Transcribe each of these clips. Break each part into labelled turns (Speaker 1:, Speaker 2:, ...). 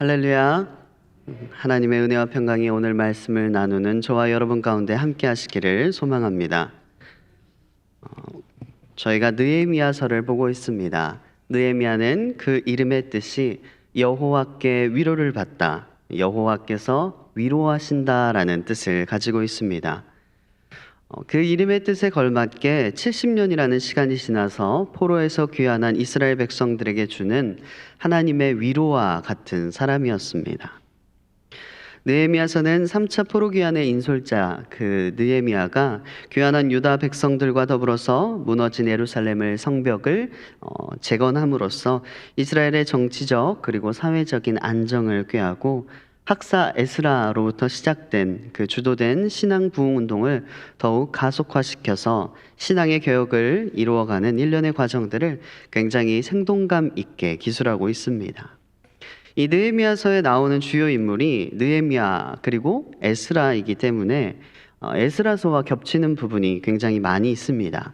Speaker 1: 할렐루야. 하나님의 은혜와 평강이 오늘 말씀을 나누는 저와 여러분 가운데 함께 하시기를 소망합니다. 저희가 느헤미야서를 보고 있습니다. 느헤미야는 그 이름의 뜻이 여호와께 위로를 받다, 여호와께서 위로하신다라는 뜻을 가지고 있습니다. 그 이름의 뜻에 걸맞게 70년이라는 시간이 지나서 포로에서 귀환한 이스라엘 백성들에게 주는 하나님의 위로와 같은 사람이었습니다. 느헤미야서는 3차 포로 귀환의 인솔자 그 느헤미야가 귀환한 유다 백성들과 더불어서 무너진 예루살렘을 성벽을 재건함으로써 이스라엘의 정치적 그리고 사회적인 안정을 꾀하고 학사 에스라로부터 시작된 그 주도된 신앙 부흥 운동을 더욱 가속화시켜서 신앙의 개혁을 이루어가는 일련의 과정들을 굉장히 생동감 있게 기술하고 있습니다. 이 느헤미야서에 나오는 주요 인물이 느헤미야 그리고 에스라이기 때문에 에스라서와 겹치는 부분이 굉장히 많이 있습니다.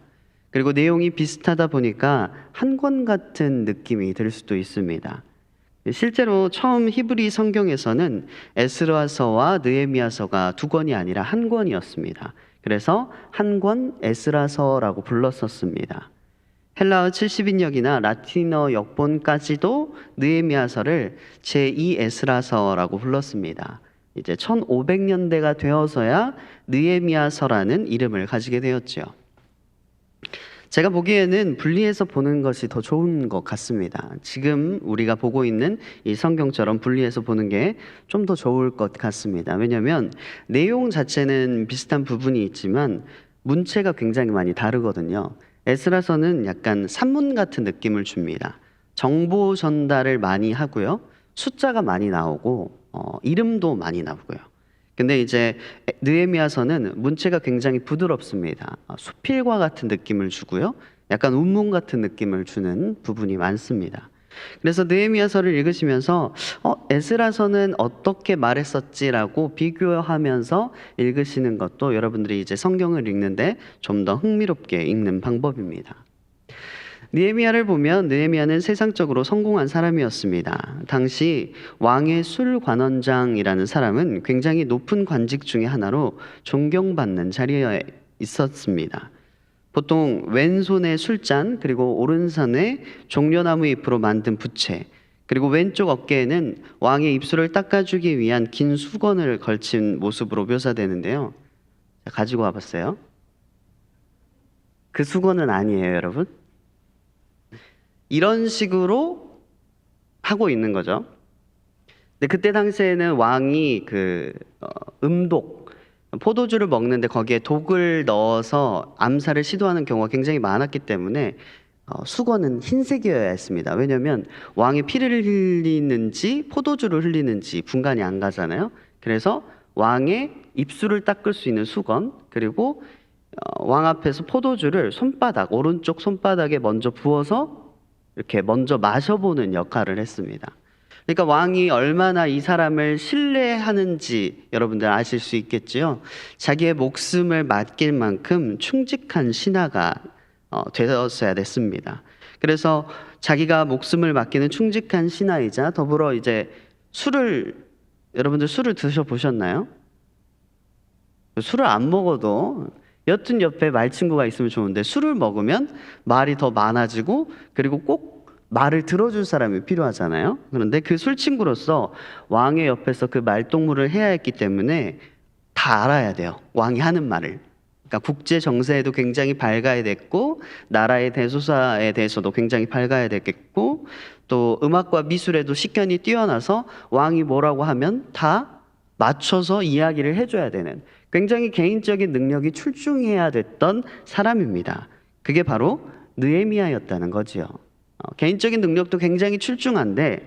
Speaker 1: 그리고 내용이 비슷하다 보니까 한 권 같은 느낌이 들 수도 있습니다. 실제로 처음 히브리 성경에서는 에스라서와 느헤미야서가 두 권이 아니라 한 권이었습니다. 그래서 한 권 에스라서라고 불렀었습니다. 헬라어 70인역이나 라틴어 역본까지도 느헤미야서를 제2 에스라서라고 불렀습니다. 이제 1500년대가 되어서야 느헤미야서라는 이름을 가지게 되었죠. 제가 보기에는 분리해서 보는 것이 더 좋은 것 같습니다. 지금 우리가 보고 있는 이 성경처럼 분리해서 보는 게 좀 더 좋을 것 같습니다. 왜냐하면 내용 자체는 비슷한 부분이 있지만 문체가 굉장히 많이 다르거든요. 에스라서는 약간 산문 같은 느낌을 줍니다. 정보 전달을 많이 하고요. 숫자가 많이 나오고 이름도 많이 나오고요. 근데 이제 느헤미야서는 문체가 굉장히 부드럽습니다. 수필과 같은 느낌을 주고요. 약간 운문 같은 느낌을 주는 부분이 많습니다. 그래서 느헤미야서를 읽으시면서 에스라서는 어떻게 말했었지라고 비교하면서 읽으시는 것도 여러분들이 이제 성경을 읽는데 좀 더 흥미롭게 읽는 방법입니다. 느헤미야를 보면 느헤미야는 세상적으로 성공한 사람이었습니다. 당시 왕의 술관원장이라는 사람은 굉장히 높은 관직 중에 하나로 존경받는 자리에 있었습니다. 보통 왼손에 술잔, 그리고 오른손에 종려나무 잎으로 만든 부채, 그리고 왼쪽 어깨에는 왕의 입술을 닦아주기 위한 긴 수건을 걸친 모습으로 묘사되는데요. 가지고 와봤어요. 그 수건은 아니에요, 여러분. 이런 식으로 하고 있는 거죠. 근데 그때 당시에는 왕이 음독, 포도주를 먹는데 거기에 독을 넣어서 암살을 시도하는 경우가 굉장히 많았기 때문에 수건은 흰색이어야 했습니다. 왜냐하면 왕의 피를 흘리는지 포도주를 흘리는지 분간이 안 가잖아요. 그래서 왕의 입술을 닦을 수 있는 수건, 그리고 왕 앞에서 포도주를 오른쪽 손바닥에 먼저 부어서 이렇게 먼저 마셔보는 역할을 했습니다. 그러니까 왕이 얼마나 이 사람을 신뢰하는지 여러분들 아실 수 있겠지요. 자기의 목숨을 맡길 만큼 충직한 신하가 되었어야 됐습니다. 그래서 자기가 목숨을 맡기는 충직한 신하이자 더불어 이제 여러분들 술을 드셔보셨나요? 술을 안 먹어도 여튼 옆에 말친구가 있으면 좋은데 술을 먹으면 말이 더 많아지고 그리고 꼭 말을 들어줄 사람이 필요하잖아요. 그런데 그 술친구로서 왕의 옆에서 그 말동무를 해야 했기 때문에 다 알아야 돼요. 왕이 하는 말을. 그러니까 국제 정세에도 굉장히 밝아야 됐고 나라의 대소사에 대해서도 굉장히 밝아야 됐겠고 또 음악과 미술에도 식견이 뛰어나서 왕이 뭐라고 하면 다 맞춰서 이야기를 해줘야 되는 굉장히 개인적인 능력이 출중해야 됐던 사람입니다. 그게 바로 느헤미야였다는 거지요. 개인적인 능력도 굉장히 출중한데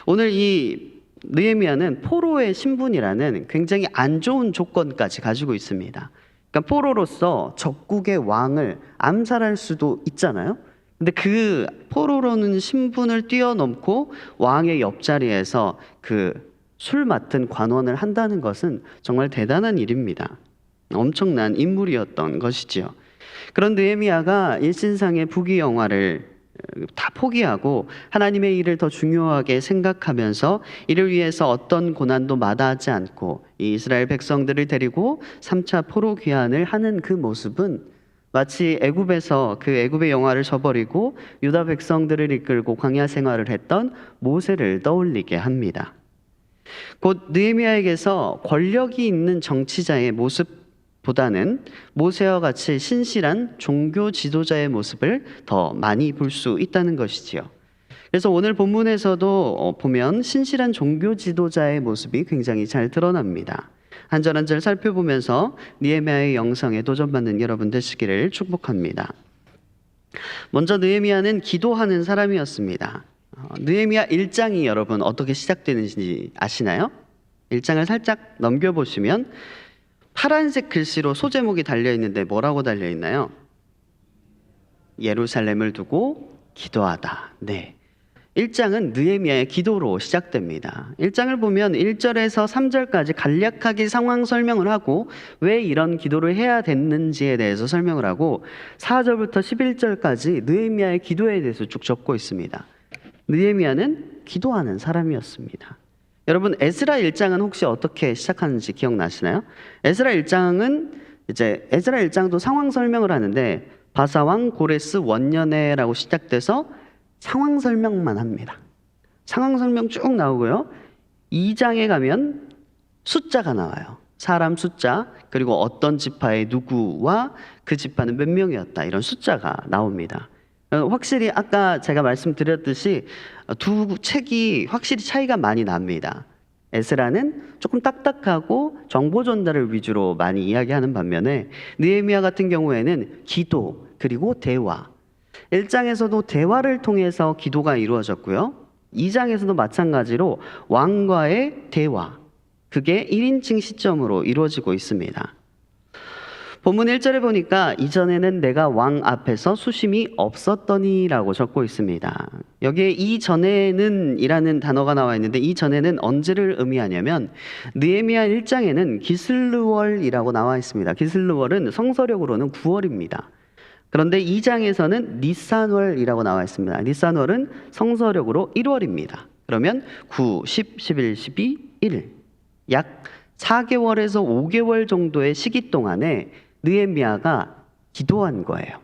Speaker 1: 오늘 이 느헤미야는 포로의 신분이라는 굉장히 안 좋은 조건까지 가지고 있습니다. 그러니까 포로로서 적국의 왕을 암살할 수도 있잖아요. 근데 그 포로로는 신분을 뛰어넘고 왕의 옆자리에서 그 술 맡은 관원을 한다는 것은 정말 대단한 일입니다. 엄청난 인물이었던 것이지요. 그런 느헤미야가 일신상의 부귀영화를 다 포기하고 하나님의 일을 더 중요하게 생각하면서 이를 위해서 어떤 고난도 마다하지 않고 이 이스라엘 백성들을 데리고 3차 포로 귀환을 하는 그 모습은 마치 애굽에서 그 애굽의 영화를 저버리고 유다 백성들을 이끌고 광야 생활을 했던 모세를 떠올리게 합니다. 곧 느헤미야에게서 권력이 있는 정치자의 모습보다는 모세와 같이 신실한 종교 지도자의 모습을 더 많이 볼 수 있다는 것이지요. 그래서 오늘 본문에서도 보면 신실한 종교 지도자의 모습이 굉장히 잘 드러납니다. 한 절 한 절 살펴보면서 느헤미야의 영성에 도전받는 여러분 되시기를 축복합니다. 먼저 느헤미야는 기도하는 사람이었습니다. 느헤미야 1장이 여러분 어떻게 시작되는지 아시나요? 1장을 살짝 넘겨보시면 파란색 글씨로 소제목이 달려있는데 뭐라고 달려있나요? 예루살렘을 두고 기도하다. 네. 1장은 느헤미야의 기도로 시작됩니다. 1장을 보면 1절에서 3절까지 간략하게 상황 설명을 하고 왜 이런 기도를 해야 됐는지에 대해서 설명을 하고 4절부터 11절까지 느헤미야의 기도에 대해서 쭉 적고 있습니다. 느헤미야는 기도하는 사람이었습니다. 여러분 에스라 1장은 혹시 어떻게 시작하는지 기억나시나요? 에스라 1장은 에스라 1장도 상황 설명을 하는데 바사왕 고레스 원년에라고 시작돼서 상황 설명만 합니다. 상황 설명 쭉 나오고요. 2장에 가면 숫자가 나와요. 사람 숫자, 그리고 어떤 지파의 누구와 그 지파는 몇 명이었다. 이런 숫자가 나옵니다. 확실히 아까 제가 말씀드렸듯이 두 책이 확실히 차이가 많이 납니다. 에스라는 조금 딱딱하고 정보 전달을 위주로 많이 이야기하는 반면에 느헤미야 같은 경우에는 기도 그리고 대화, 1장에서도 대화를 통해서 기도가 이루어졌고요. 2장에서도 마찬가지로 왕과의 대화, 그게 1인칭 시점으로 이루어지고 있습니다. 본문 1절에 보니까 이전에는 내가 왕 앞에서 수심이 없었더니라고 적고 있습니다. 여기에 이전에는 이라는 단어가 나와 있는데 이전에는 언제를 의미하냐면 느헤미야 1장에는 기슬르월이라고 나와 있습니다. 기슬르월은 성서력으로는 9월입니다. 그런데 2장에서는 니산월이라고 나와 있습니다. 니산월은 성서력으로 1월입니다. 그러면 9, 10, 11, 12, 1 약 4개월에서 5개월 정도의 시기 동안에 느헤미야가 기도한 거예요.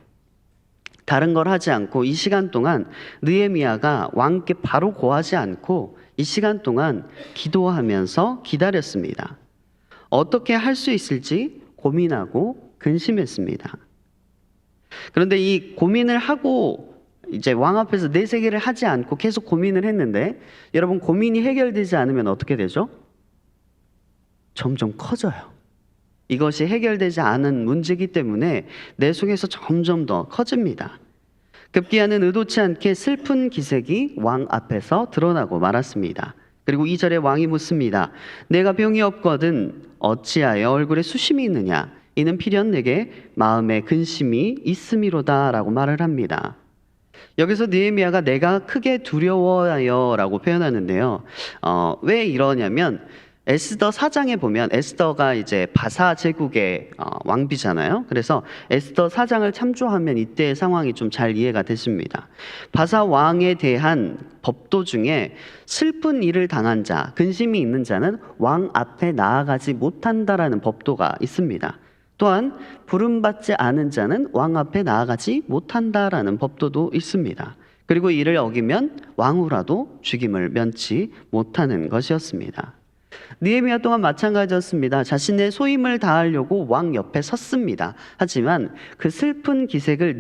Speaker 1: 다른 걸 하지 않고 이 시간 동안 느헤미야가 왕께 바로 고하지 않고 이 시간 동안 기도하면서 기다렸습니다. 어떻게 할 수 있을지 고민하고 근심했습니다. 그런데 이 고민을 하고 이제 왕 앞에서 내세기를 하지 않고 계속 고민을 했는데 여러분 고민이 해결되지 않으면 어떻게 되죠? 점점 커져요. 이것이 해결되지 않은 문제이기 때문에 내 속에서 점점 더 커집니다. 급기야는 의도치 않게 슬픈 기색이 왕 앞에서 드러나고 말았습니다. 그리고 2절에 왕이 묻습니다. 내가 병이 없거든 어찌하여 얼굴에 수심이 있느냐? 이는 필연 내게 마음에 근심이 있음이로다 라고 말을 합니다. 여기서 느헤미야가 내가 크게 두려워하여 라고 표현하는데요. 왜 이러냐면 에스더 4장에 보면 에스더가 이제 바사 제국의 왕비잖아요. 그래서 에스더 4장을 참조하면 이때의 상황이 좀 잘 이해가 되십니다. 바사 왕에 대한 법도 중에 슬픈 일을 당한 자, 근심이 있는 자는 왕 앞에 나아가지 못한다라는 법도가 있습니다. 또한 부름받지 않은 자는 왕 앞에 나아가지 못한다라는 법도도 있습니다. 그리고 이를 어기면 왕후라도 죽임을 면치 못하는 것이었습니다. 느헤미야 또한 마찬가지였습니다. 자신의 소임을 다하려고 왕 옆에 섰습니다. 하지만 그 슬픈 기색을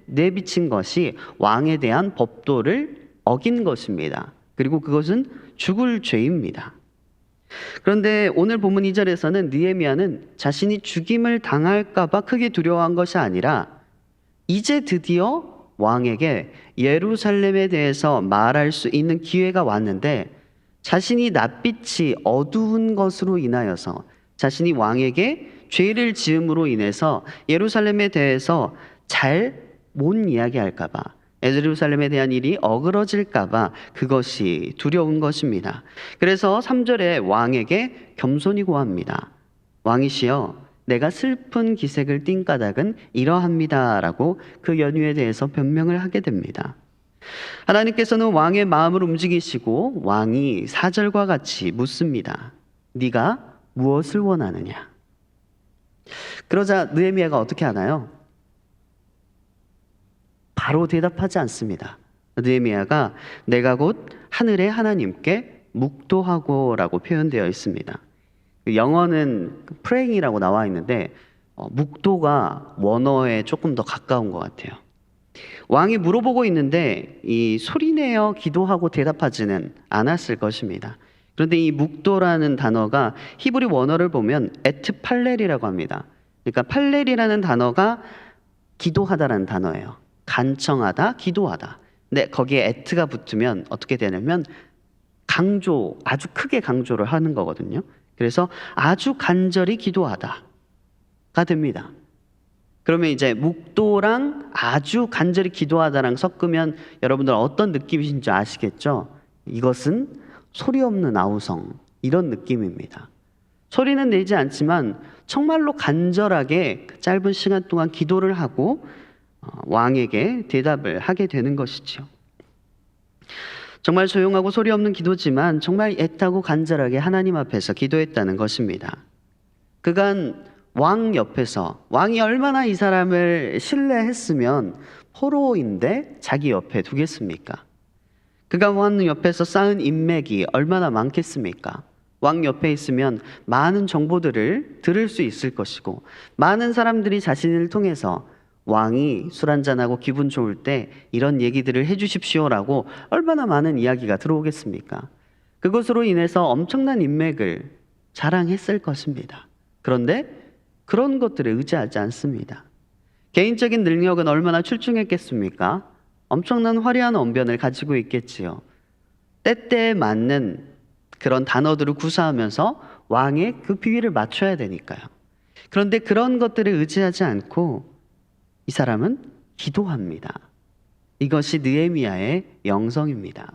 Speaker 1: 내비친 것이 왕에 대한 법도를 어긴 것입니다. 그리고 그것은 죽을 죄입니다. 그런데 오늘 본문 2절에서는 느헤미야는 자신이 죽임을 당할까 봐 크게 두려워한 것이 아니라 이제 드디어 왕에게 예루살렘에 대해서 말할 수 있는 기회가 왔는데 자신이 낯빛이 어두운 것으로 인하여서 자신이 왕에게 죄를 지음으로 인해서 예루살렘에 대해서 잘 못 이야기할까 봐 예루살렘에 대한 일이 어그러질까 봐 그것이 두려운 것입니다. 그래서 3절에 왕에게 겸손히 고합니다. 왕이시여 내가 슬픈 기색을 띈 까닭은 이러합니다 라고 그 연유에 대해서 변명을 하게 됩니다. 하나님께서는 왕의 마음을 움직이시고 왕이 4절과 같이 묻습니다. 네가 무엇을 원하느냐? 그러자 느헤미야가 어떻게 하나요? 바로 대답하지 않습니다. 느헤미야가 내가 곧 하늘의 하나님께 묵도하고라고 표현되어 있습니다. 영어는 praying이라고 나와 있는데 묵도가 원어에 조금 더 가까운 것 같아요. 왕이 물어보고 있는데 이 소리내어 기도하고 대답하지는 않았을 것입니다. 그런데 이 묵도라는 단어가 히브리 원어를 보면 에트팔렐이라고 합니다. 그러니까 팔렐이라는 단어가 기도하다라는 단어예요. 간청하다, 기도하다. 근데 거기에 에트가 붙으면 어떻게 되냐면 강조, 아주 크게 강조를 하는 거거든요. 그래서 아주 간절히 기도하다가 됩니다. 그러면 이제 묵도랑 아주 간절히 기도하다랑 섞으면 여러분들 어떤 느낌이신지 아시겠죠? 이것은 소리 없는 아우성, 이런 느낌입니다. 소리는 내지 않지만 정말로 간절하게 짧은 시간 동안 기도를 하고 왕에게 대답을 하게 되는 것이죠. 정말 조용하고 소리 없는 기도지만 정말 애타고 간절하게 하나님 앞에서 기도했다는 것입니다. 그간 왕 옆에서, 왕이 얼마나 이 사람을 신뢰했으면 포로인데 자기 옆에 두겠습니까? 그가 왕 옆에서 쌓은 인맥이 얼마나 많겠습니까? 왕 옆에 있으면 많은 정보들을 들을 수 있을 것이고 많은 사람들이 자신을 통해서 왕이 술 한잔하고 기분 좋을 때 이런 얘기들을 해주십시오라고 얼마나 많은 이야기가 들어오겠습니까? 그것으로 인해서 엄청난 인맥을 자랑했을 것입니다. 그런데 그런 것들에 의지하지 않습니다. 개인적인 능력은 얼마나 출중했겠습니까? 엄청난 화려한 언변을 가지고 있겠지요. 때때에 맞는 그런 단어들을 구사하면서 왕의 그 비위를 맞춰야 되니까요. 그런데 그런 것들을 의지하지 않고 이 사람은 기도합니다. 이것이 느헤미야의 영성입니다.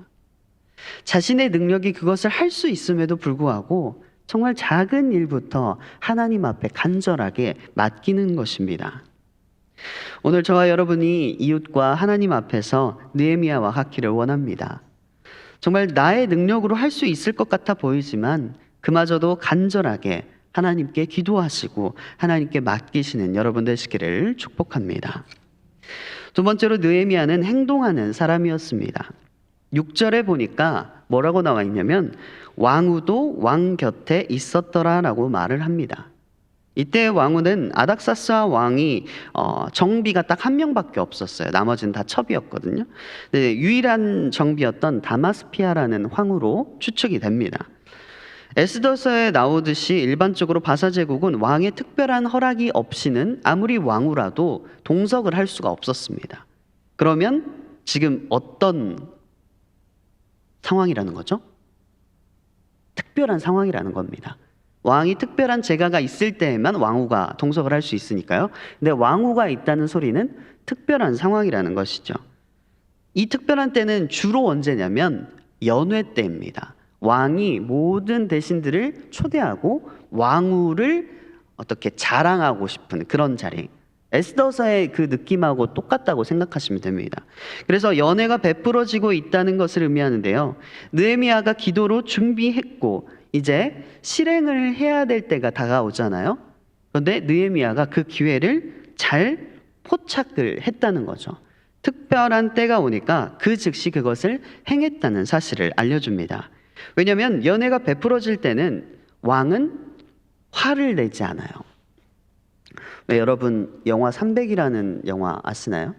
Speaker 1: 자신의 능력이 그것을 할 수 있음에도 불구하고 정말 작은 일부터 하나님 앞에 간절하게 맡기는 것입니다. 오늘 저와 여러분이 이웃과 하나님 앞에서 느헤미야와 같기를 원합니다. 정말 나의 능력으로 할 수 있을 것 같아 보이지만 그마저도 간절하게 하나님께 기도하시고 하나님께 맡기시는 여러분 되시기를 축복합니다. 두 번째로 느헤미야는 행동하는 사람이었습니다. 6절에 보니까 뭐라고 나와 있냐면 왕후도 왕 곁에 있었더라라고 말을 합니다. 이때 왕후는 아닥사스와 왕이 정비가 딱 한 명밖에 없었어요. 나머지는 다 첩이었거든요. 유일한 정비였던 다마스피아라는 황후로 추측이 됩니다. 에스더서에 나오듯이 일반적으로 바사 제국은 왕의 특별한 허락이 없이는 아무리 왕후라도 동석을 할 수가 없었습니다. 그러면 지금 어떤 상황이라는 거죠? 특별한 상황이라는 겁니다. 왕이 특별한 재가가 있을 때에만 왕후가 동석을 할 수 있으니까요. 근데 왕후가 있다는 소리는 특별한 상황이라는 것이죠. 이 특별한 때는 주로 언제냐면 연회 때입니다. 왕이 모든 대신들을 초대하고 왕후를 어떻게 자랑하고 싶은 그런 자리. 에스더서의 그 느낌하고 똑같다고 생각하시면 됩니다. 그래서 연회가 베풀어지고 있다는 것을 의미하는데요. 느헤미야가 기도로 준비했고 이제 실행을 해야 될 때가 다가오잖아요. 그런데 느헤미야가 그 기회를 잘 포착을 했다는 거죠. 특별한 때가 오니까 그 즉시 그것을 행했다는 사실을 알려줍니다. 왜냐하면 연회가 베풀어질 때는 왕은 화를 내지 않아요. 왜 여러분 영화 300이라는 영화 아시나요?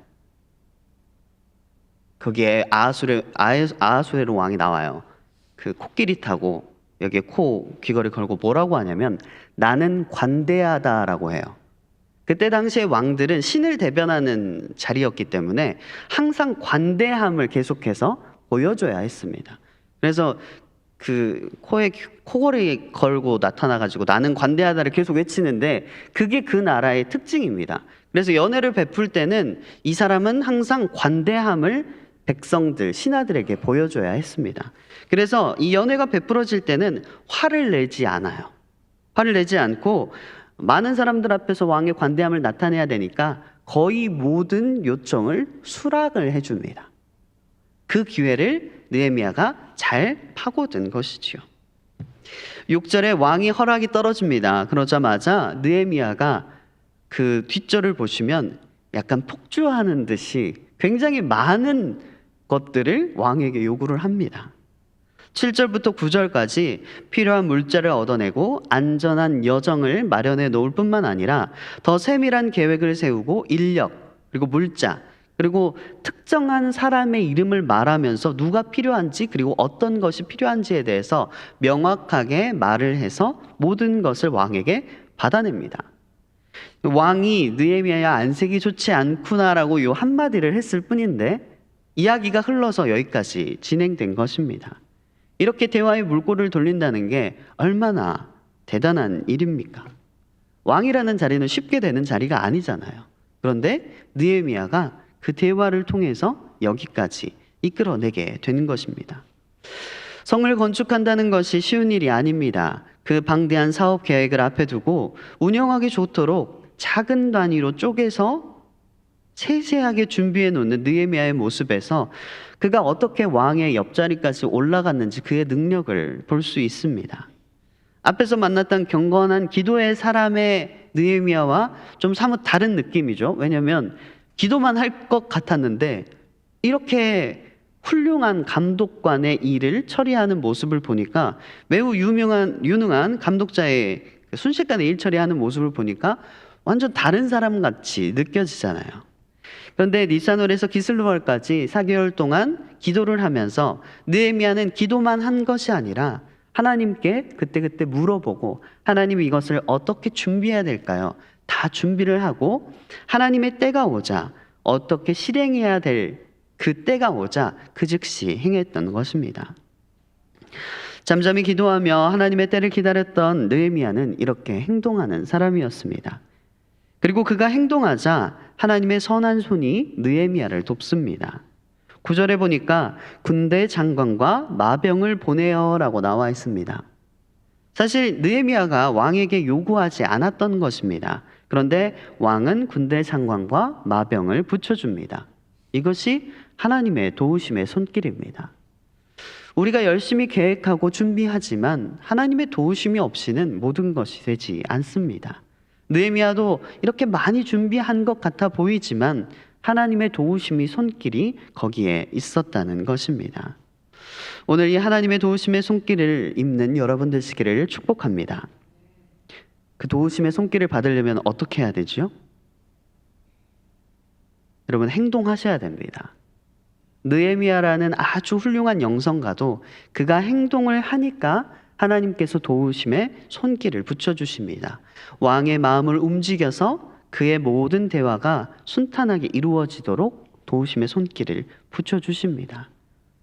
Speaker 1: 거기에 아하수에로 왕이 나와요. 그 코끼리 타고 여기에 귀걸이 걸고 뭐라고 하냐면 나는 관대하다라고 해요. 그때 당시에 왕들은 신을 대변하는 자리였기 때문에 항상 관대함을 계속해서 보여줘야 했습니다. 그래서 그 코에 코걸이 걸고 나타나가지고 나는 관대하다를 계속 외치는데 그게 그 나라의 특징입니다. 그래서 연회를 베풀 때는 이 사람은 항상 관대함을 백성들, 신하들에게 보여줘야 했습니다. 그래서 이 연회가 베풀어질 때는 화를 내지 않아요. 화를 내지 않고 많은 사람들 앞에서 왕의 관대함을 나타내야 되니까 거의 모든 요청을 수락을 해줍니다. 그 기회를 느헤미야가 잘 파고든 것이지요. 6절에 왕이 허락이 떨어집니다. 그러자마자 느헤미야가 그 뒷절을 보시면 약간 폭주하는 듯이 굉장히 많은 것들을 왕에게 요구를 합니다. 7절부터 9절까지 필요한 물자를 얻어내고 안전한 여정을 마련해 놓을 뿐만 아니라 더 세밀한 계획을 세우고 인력, 그리고 물자, 그리고 특정한 사람의 이름을 말하면서 누가 필요한지 그리고 어떤 것이 필요한지에 대해서 명확하게 말을 해서 모든 것을 왕에게 받아냅니다. 왕이 느헤미야야 안색이 좋지 않구나라고 요 한마디를 했을 뿐인데 이야기가 흘러서 여기까지 진행된 것입니다. 이렇게 대화의 물꼬를 돌린다는 게 얼마나 대단한 일입니까? 왕이라는 자리는 쉽게 되는 자리가 아니잖아요. 그런데 느헤미야가 그 대화를 통해서 여기까지 이끌어내게 되는 것입니다. 성을 건축한다는 것이 쉬운 일이 아닙니다. 그 방대한 사업 계획을 앞에 두고 운영하기 좋도록 작은 단위로 쪼개서 세세하게 준비해 놓는 느헤미야의 모습에서 그가 어떻게 왕의 옆자리까지 올라갔는지 그의 능력을 볼 수 있습니다. 앞에서 만났던 경건한 기도의 사람의 느헤미야와 좀 사뭇 다른 느낌이죠. 왜냐하면 기도만 할 것 같았는데 이렇게 훌륭한 감독관의 일을 처리하는 모습을 보니까 매우 유능한 감독자의 순식간에 일 처리하는 모습을 보니까 완전 다른 사람 같이 느껴지잖아요. 그런데 니사놀에서 기슬루월까지 4개월 동안 기도를 하면서 느헤미야는 기도만 한 것이 아니라 하나님께 그때그때 물어보고 하나님 이것을 어떻게 준비해야 될까요? 다 준비를 하고 하나님의 때가 오자 어떻게 실행해야 될 그 때가 오자 그 즉시 행했던 것입니다. 잠잠히 기도하며 하나님의 때를 기다렸던 느헤미야는 이렇게 행동하는 사람이었습니다. 그리고 그가 행동하자 하나님의 선한 손이 느헤미야를 돕습니다. 9절에 보니까 군대 장관과 마병을 보내어라고 나와 있습니다. 사실 느헤미야가 왕에게 요구하지 않았던 것입니다. 그런데 왕은 군대 장관과 마병을 붙여줍니다. 이것이 하나님의 도우심의 손길입니다. 우리가 열심히 계획하고 준비하지만 하나님의 도우심이 없이는 모든 것이 되지 않습니다. 느헤미야도 이렇게 많이 준비한 것 같아 보이지만 하나님의 도우심이 손길이 거기에 있었다는 것입니다. 오늘 이 하나님의 도우심의 손길을 입는 여러분 되시기를 축복합니다. 그 도우심의 손길을 받으려면 어떻게 해야 되죠? 여러분 행동하셔야 됩니다. 느헤미야라는 아주 훌륭한 영성가도 그가 행동을 하니까 하나님께서 도우심의 손길을 붙여주십니다. 왕의 마음을 움직여서 그의 모든 대화가 순탄하게 이루어지도록 도우심의 손길을 붙여주십니다.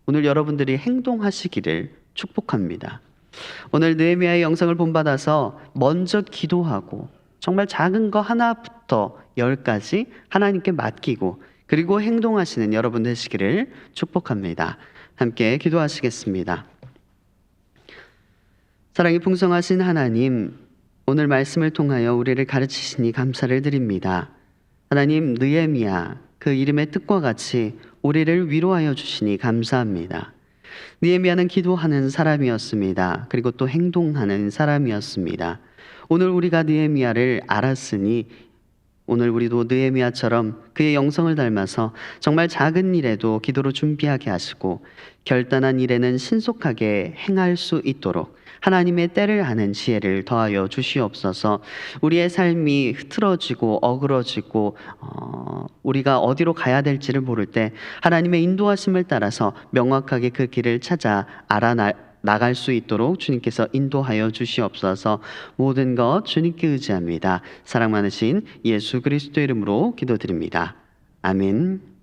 Speaker 1: 오늘 여러분들이 행동하시기를 축복합니다. 오늘 느헤미야의 영성을 본받아서 먼저 기도하고 정말 작은 거 하나부터 10까지 하나님께 맡기고 그리고 행동하시는 여러분 되시기를 축복합니다. 함께 기도하시겠습니다. 사랑이 풍성하신 하나님, 오늘 말씀을 통하여 우리를 가르치시니 감사를 드립니다. 하나님, 느헤미야 그 이름의 뜻과 같이 우리를 위로하여 주시니 감사합니다. 느헤미야는 기도하는 사람이었습니다. 그리고 또 행동하는 사람이었습니다. 오늘 우리가 느헤미야를 알았으니 오늘 우리도 느헤미야처럼 그의 영성을 닮아서 정말 작은 일에도 기도로 준비하게 하시고 결단한 일에는 신속하게 행할 수 있도록 하나님의 때를 아는 지혜를 더하여 주시옵소서. 우리의 삶이 흐트러지고 어그러지고 우리가 어디로 가야 될지를 모를 때 하나님의 인도하심을 따라서 명확하게 그 길을 찾아 나갈 수 있도록 주님께서 인도하여 주시옵소서. 모든 것 주님께 의지합니다. 사랑 많으신 예수 그리스도 이름으로 기도드립니다. 아멘.